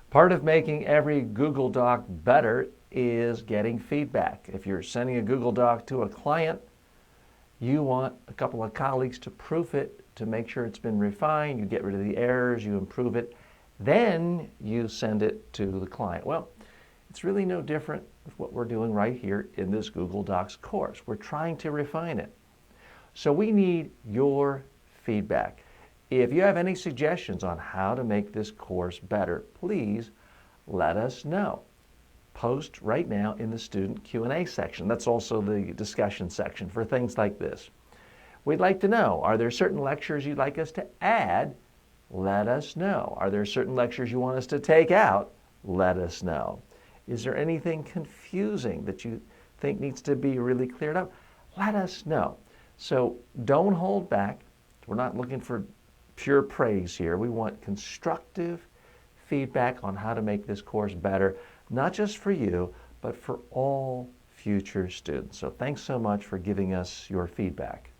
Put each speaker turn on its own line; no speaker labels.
Part of making every Google Doc better is getting feedback. If you're sending a Google Doc to a client, you want a couple of colleagues to proof it to make sure it's been refined. You get rid of the errors, you improve it, then you send it to the client. Well, it's really no different with what we're doing right here in this Google Docs course. We're trying to refine it. So we need your feedback. If you have any suggestions on how to make this course better, please let us know. Post right now in the student Q&A section. That's also the discussion section for things like this. We'd like to know, are there certain lectures you'd like us to add? Let us know. Are there certain lectures you want us to take out? Let us know. Is there anything confusing that you think needs to be really cleared up? Let us know. So don't hold back. We're not looking for pure praise here. We want constructive feedback on how to make this course better, not just for you, but for all future students. So thanks so much for giving us your feedback.